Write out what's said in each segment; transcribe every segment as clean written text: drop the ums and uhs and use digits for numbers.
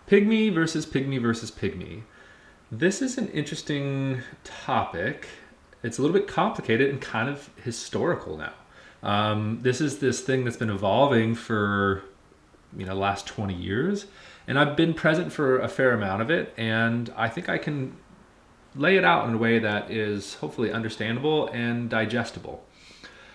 Pygmy versus pygmy versus pygmy. This is an interesting topic. It's a little bit complicated and kind of historical now. This is this thing that's been evolving for the last 20 years, and I've been present for a fair amount of it, and I think I can lay it out in a way that is hopefully understandable and digestible.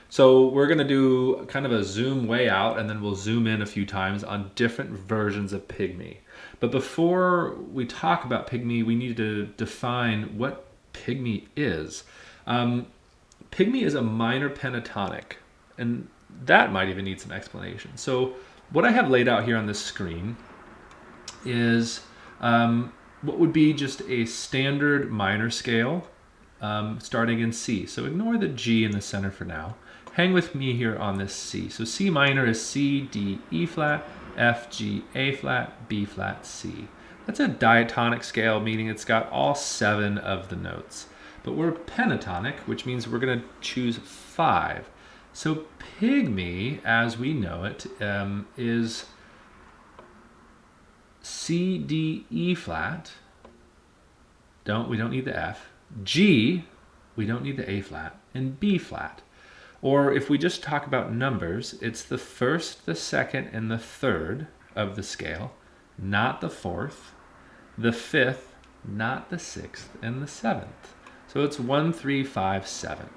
So we're going to do kind of a zoom way out, and then we'll zoom in a few times on different versions of pygmy. But before we talk about pygmy, we need to define what pygmy is. Pygmy is a minor pentatonic, and that might even need some explanation. So what I have laid out here on this screen is what would be just a standard minor scale starting in C. So ignore the G in the center for now. Hang with me here on this C. So C minor is C, D, E flat, F, G, A flat, B flat, C. That's a diatonic scale, meaning it's got all 7 of the notes. But we're pentatonic, which means we're going to choose 5. So pygmy, as we know it, is C, D, E flat. We don't need the F. G, we don't need the A flat, and B flat. Or if we just talk about numbers, it's the first, the second, and the third of the scale, not the fourth, the fifth, not the sixth, and the seventh. So it's 1, 3, 5, 7.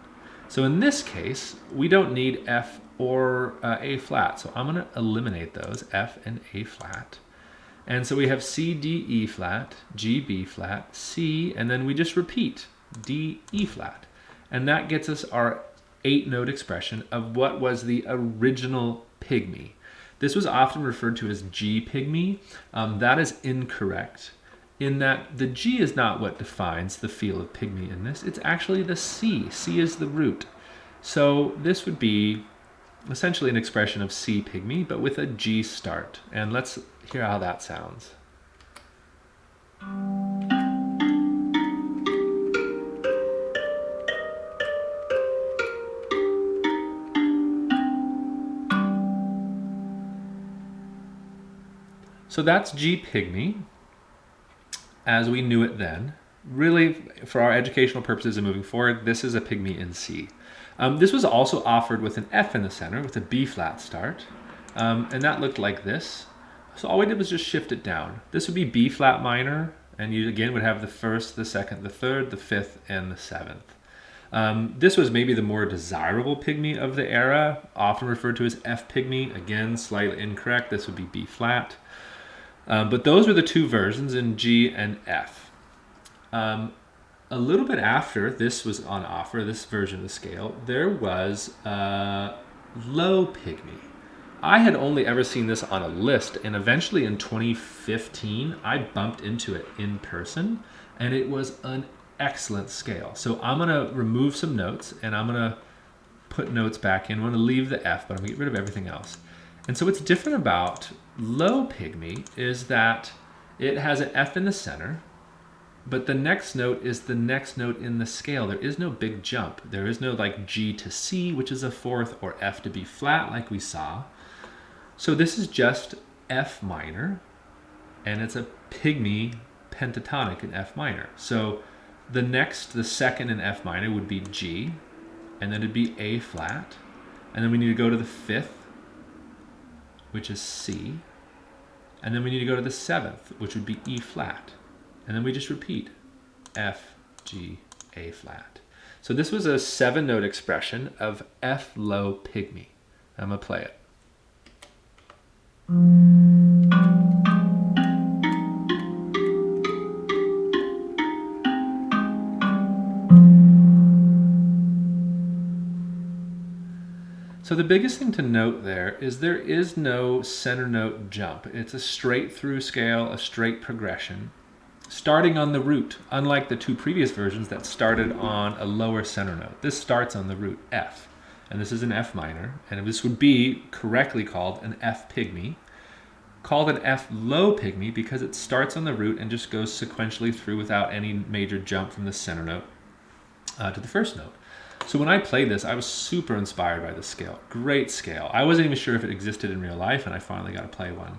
So in this case, we don't need F or A flat. So I'm going to eliminate those, F and A flat. And so we have C, D, E flat, G, B flat, C, and then we just repeat D, E flat. And that gets us our 8-note expression of what was the original pygmy. This was often referred to as G pygmy. That is incorrect, in that the G is not what defines the feel of pygmy in this. It's actually the C. C is the root. So this would be essentially an expression of C pygmy, but with a G start. And let's hear how that sounds. So that's G pygmy as we knew it then. Really, for our educational purposes and moving forward, this is a pygmy in C. This was also offered with an F in the center with a B flat start, and that looked like this. So all we did was just shift it down. This would be B flat minor, and you again would have the first, the second, the third, the fifth, and the seventh. This was maybe the more desirable pygmy of the era, often referred to as F pygmy. Again, slightly incorrect. This would be B flat. But those were the 2 versions in G and F. A little bit after this was on offer, this version of the scale, there was Low Pygmy. I had only ever seen this on a list, and eventually in 2015, I bumped into it in person, and it was an excellent scale. So I'm going to remove some notes, and I'm going to put notes back in. I'm going to leave the F, but I'm going to get rid of everything else. And so what's different about Low Pygmy is that it has an F in the center, but the next note is the next note in the scale. There is no big jump. There is no like G to C, which is a fourth, or F to B flat like we saw. So this is just F minor, and it's a pygmy pentatonic in F minor. So the second in F minor would be G, and then it'd be A flat, and then we need to go to the fifth, which is C, and then we need to go to the seventh, which would be E flat, and then we just repeat F, G, A flat. So this was a 7-note expression of F low pygmy. I'm gonna play it. So the biggest thing to note there is no center note jump. It's a straight through scale, a straight progression, starting on the root, unlike the 2 previous versions that started on a lower center note. This starts on the root F, and this is an F minor, and this would be correctly called an F pygmy, called an F low pygmy because it starts on the root and just goes sequentially through without any major jump from the center note to the first note. So when I played this, I was super inspired by this scale. Great scale. I wasn't even sure if it existed in real life, and I finally got to play one.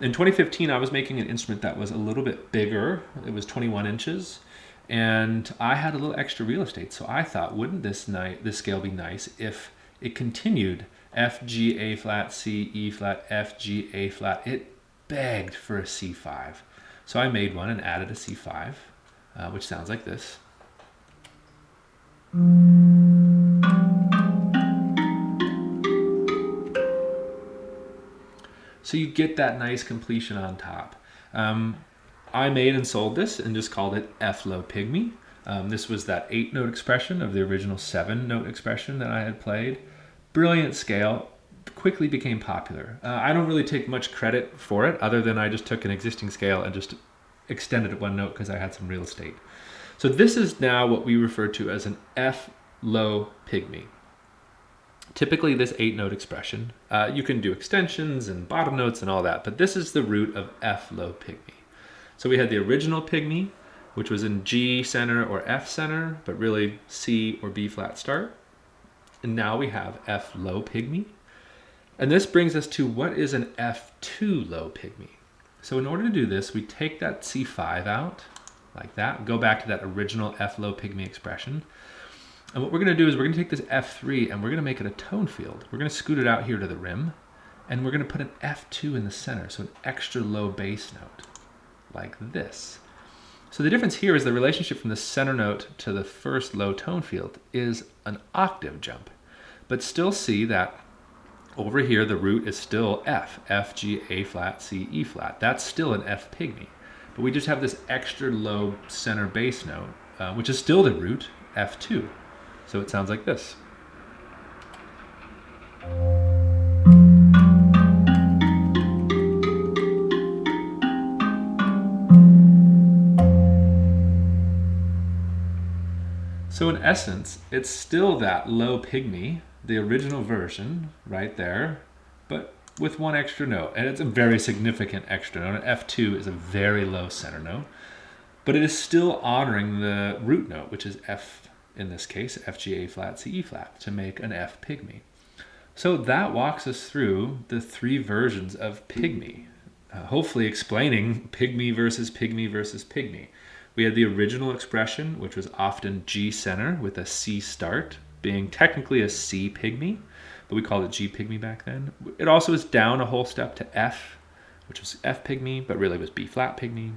In 2015, I was making an instrument that was a little bit bigger. It was 21 inches, and I had a little extra real estate. So I thought, wouldn't this scale be nice if it continued F, G, A flat, C, E flat, F, G, A flat. It begged for a C5. So I made one and added a C5, which sounds like this. So you get that nice completion on top. I made and sold this and just called it F Low Pygmy. This was that 8-note expression of the original 7-note expression that I had played. Brilliant scale, quickly became popular. I don't really take much credit for it other than I just took an existing scale and just extended it 1 note because I had some real estate. So this is now what we refer to as an F Low Pygmy. Typically this 8-note expression, you can do extensions and bottom notes and all that, but this is the root of F Low Pygmy. So we had the original Pygmy, which was in G center or F center, but really C or B flat start. And now we have F Low Pygmy. And this brings us to what is an F2 Low Pygmy. So in order to do this, we take that C5 out, like that, go back to that original F Low Pygmy expression. And what we're going to do is we're going to take this F3 and we're going to make it a tone field. We're going to scoot it out here to the rim, and we're going to put an F2 in the center, so an extra low bass note, like this. So the difference here is the relationship from the center note to the first low tone field is an octave jump. But still see that over here the root is still F, F, G, A flat, C, E flat. That's still an F Pygmy. But we just have this extra low center bass note, which is still the root, F2. So it sounds like this. So in essence, it's still that Low Pygmy, the original version right there, but with 1 extra note. And it's a very significant extra note. An F2 is a very low center note, but it is still honoring the root note, which is F, in this case, F, G, A flat, C, E flat, to make an F Pygmy. So that walks us through the 3 versions of Pygmy, hopefully explaining Pygmy versus Pygmy versus Pygmy. We had the original expression, which was often G center with a C start, being technically a C Pygmy, but we called it G Pygmy back then. It also is down a whole step to F, which was F Pygmy, but really was B flat Pygmy.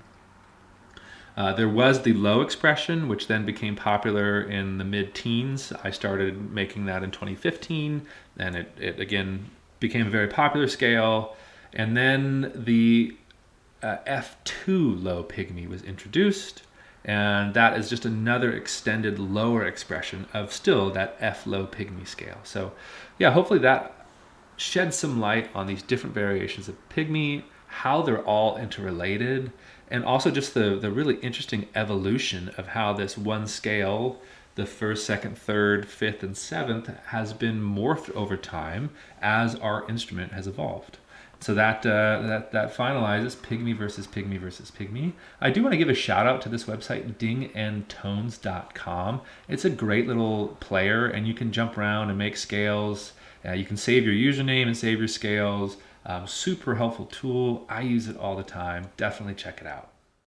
There was the low expression, which then became popular in the mid-teens. I started making that in 2015, and it again became a very popular scale. And then the F2 Low Pygmy was introduced, and that is just another extended lower expression of still that F Low Pygmy scale. So yeah, hopefully that sheds some light on these different variations of Pygmy, how they're all interrelated, and also just the really interesting evolution of how this one scale, the 1st, 2nd, 3rd, 5th, and 7th, has been morphed over time as our instrument has evolved. So that finalizes Pygmy versus Pygmy versus Pygmy. I do want to give a shout out to this website, dingandtones.com. It's a great little player, and you can jump around and make scales. You can save your username and save your scales. Super helpful tool. I use it all the time. Definitely check it out.